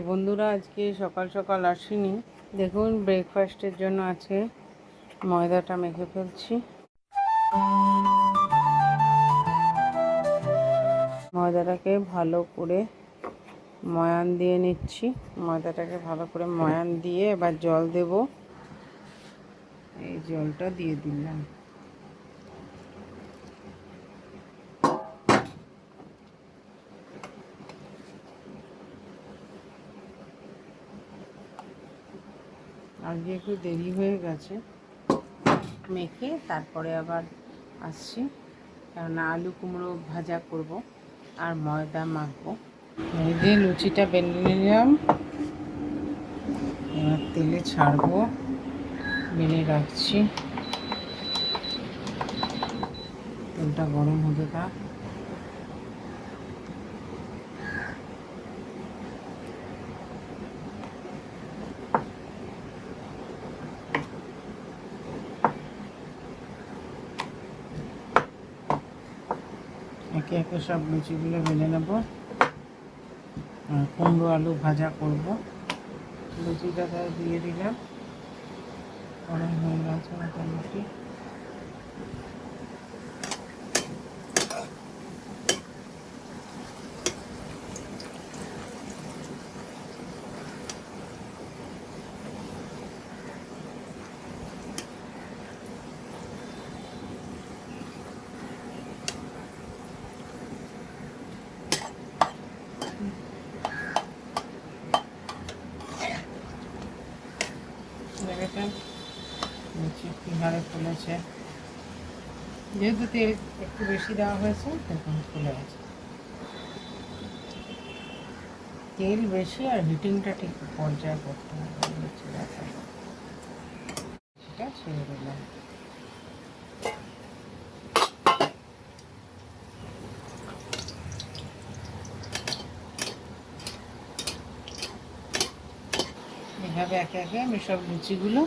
বন্ধুরা, আজকে সকাল সকাল আসিনি। দেখুন, ব্রেকফাস্টের জন্য আছে ময়দাটা মেখে ফেলছি। ময়দাটাকে ভালো করে ময়ান দিয়ে নিচ্ছি। ময়দাটাকে ভালো করে ময়ান দিয়ে এবার জল দেব। এই জলটা দিয়ে দিলাম। আজকে একটু দেরি হয়ে গেছে মেখে, তারপরে আবার আসছি, কারণ আলু কুমড়ো ভাজা করব আর ময়দা মাখবো। এই যে লুচিটা বেলে নিলাম, এবার তেলে ছাড়বো, বেলে রাখছি। তেলটা গরম হতে থাক। একে একে সব লুচিগুলো বেলে নেব। কুমড়ো আলু ভাজা করব। লুচিটা দিয়ে দিলাম, গরম হয়ে গেছে মোটামুটি। দেখেছেন লুচি কী হারে ফুলেছে। যেহেতু তেল একটু বেশি দেওয়া হয়েছে, দেখুন ফুলে গেছে। তেল বেশি আর হিটিংটা ঠিক পর্যায়ে করতে হবে। লুচিটা ছেড়ে দিলাম। এভাবে একে একে আমি সব লুচিগুলো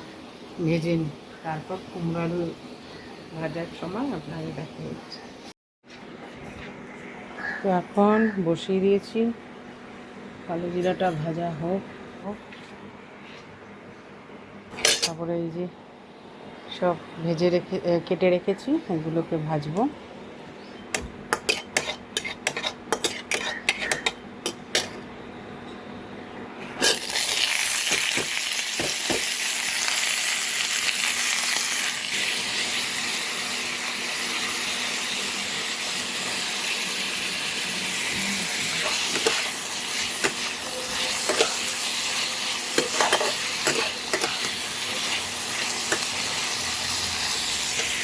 ভেজে নিই, তারপর কুমড়ো আলু ভাজার সময় আপনাকে দেখা যাচ্ছে। তো এখন বসিয়ে দিয়েছি, কালো জিরাটা ভাজা হোক। তারপরে এই যে সব কেটে রেখেছি, এগুলোকে ভাজবো।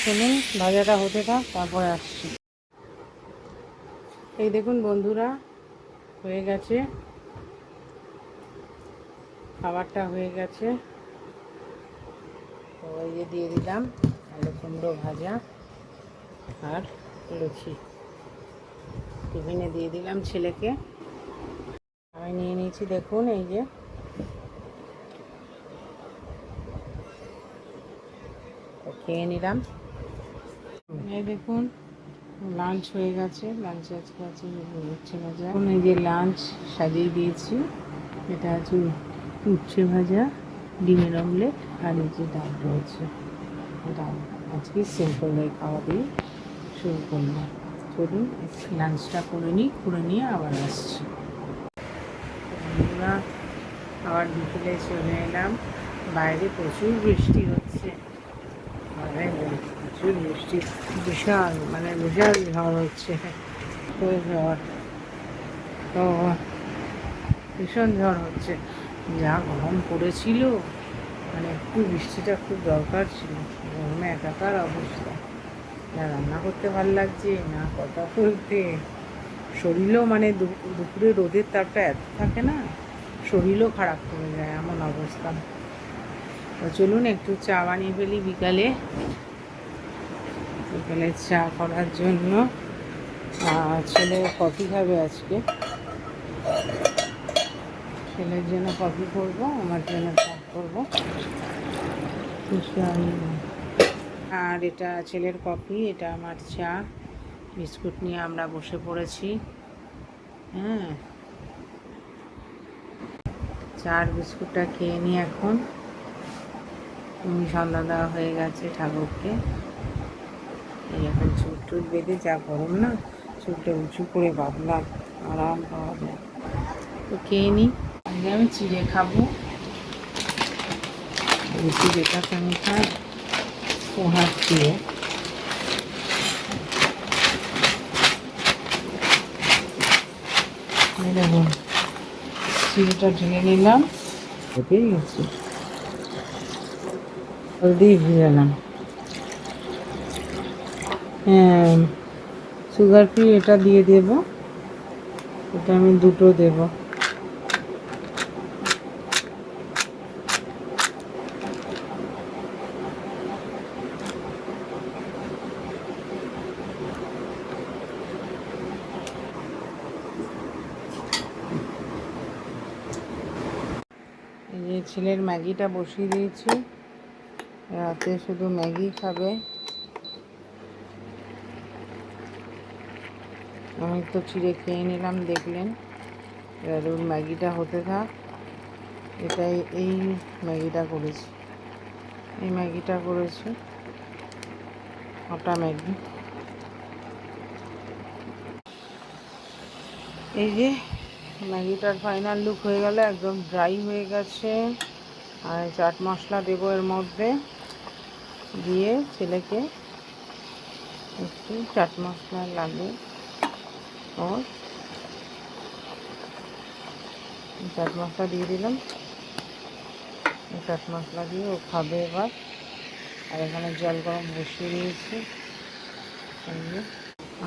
চলুন ভাজাটা হতে থাক, তারপরে আসছি। এই দেখুন বন্ধুরা, হয়ে গেছে, খাবারটা হয়ে গেছে। তো এই যে দিয়ে দিলাম আলু কুমড়ো ভাজা আর লুচি। টিফিনে দিয়ে দিলাম ছেলেকে। আমি নিয়ে নিয়েছি, দেখুন এই যে খেয়ে নিলাম। এই দেখুন লাঞ্চ হয়ে গেছে। লাঞ্চে আজকে আছে উচ্ছে ভাজা। এই যে লাঞ্চ সাজিয়ে দিয়েছি। এটা আছে উচ্ছে ভাজা, ডিমের অমলেট আর এই যে ডাল রয়েছে। ডাল আজকে সিম্পল খাওয়া দিয়ে শুরু করলাম। চলুন লাঞ্চটা করে নিয়ে আবার আসছি। আমরা আবার বিকেলে চলে এলাম। বাইরে প্রচুর বৃষ্টি হচ্ছে, প্রচুর বৃষ্টি, বিশাল ঝড় হচ্ছে। তো ঝড়, তো ভীষণ ঝড় হচ্ছে। যা গরম পড়েছিল, মানে একটু বৃষ্টিটা খুব দরকার ছিল। গরমে একাকার অবস্থা, না রান্না করতে ভালো লাগছে, না কথা বলতে। শরীরও মানে দুপুরে রোদের তাপটা এত থাকে না, শরীরও খারাপ করে যায়, এমন অবস্থা। তো চলুন একটু চা বানিয়ে ফেলি বিকালে চা করার জন্য। ছেলে কফি খাবে আজকে, ছেলের জন্য কফি করব, আমার জন্য চা করবো। আর এটা ছেলের কফি, এটা আমার চা। বিস্কুট নিয়ে আমরা বসে পড়েছি। হ্যাঁ, চার বিস্কুটটা খেয়ে নিই এখন। সন্ধ্যা দেওয়া হয়ে গেছে ঠাকুরকে। এই এখন চুল টুল বেঁধে, যা গরম না, চুলটা উঁচু করে বাঁধলাম, আরাম পাওয়া যায়। তো খেয়ে নিই। আজকে আমি চিড়ে খাবো। চিড়েটা সঙ্গে খাই পোহার দিয়ে। দেখুন চিড়েটা ঢেলে নিলাম, হতেই গেছে। হলদি ভিজালাম। হ্যাঁ, সুগার ফ্রি এটা দিয়ে দেব। এটা আমি দুটো দেব। এই যে ছেলের ম্যাগিটা বসিয়ে দিয়েছি, রাতে শুধু ম্যাগি খাবে। আমি তো চিড়ে খেয়ে নিলাম, দেখলেন। এবার ওর ম্যাগিটা হতে থাক। এটাই এই ম্যাগিটা করেছি, এই ম্যাগিটা করেছি, আটা ম্যাগি। এই যে ম্যাগিটার ফাইনাল লুক হয়ে গেল, একদম ড্রাই হয়ে গেছে। আর চাট মশলা দেবো এর মধ্যে, দিয়ে ছেলেকে একটু চাট মশলা লাগে ওর, চাট মশলা দিয়ে দিলাম। চাট মশলা দিয়ে ও খাবে এবার। আর এখানে জল গরম বসিয়ে দিয়েছি।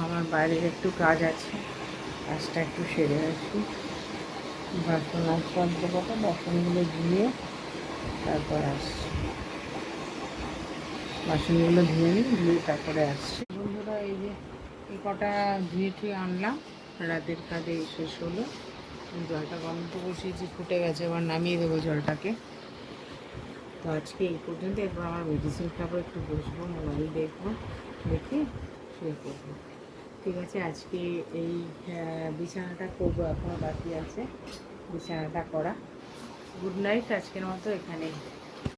আমার বাইরের একটু কাজ আছে, কাজটা একটু সেরে আসি। বাসন আসবার দেবো, বাসনগুলো ধুয়ে তারপর আসছি। বাসনগুলো ধুয়ে নিই, ধুয়ে তারপরে আসছি। বন্ধুরা, এই যে এই কটা ধুয়ে টুয়ে আনলাম, রাতের কাজে শেষ হলো। জলটা গরম তো বসিয়েছি, ফুটে গেছে, এবার নামিয়ে দেবো জলটাকে। তো আজকে এই পর্যন্ত। এরপর আমার মেডিসিন খাবো, একটু বসবো, মোবাইল দেখবো, দেখে শুয়ে পড়বো। ঠিক আছে, আজকে এই বিছানাটা করবো, এখনও বাকি আছে বিছানাটা করা। গুড নাইট, আজকের মতো এখানে।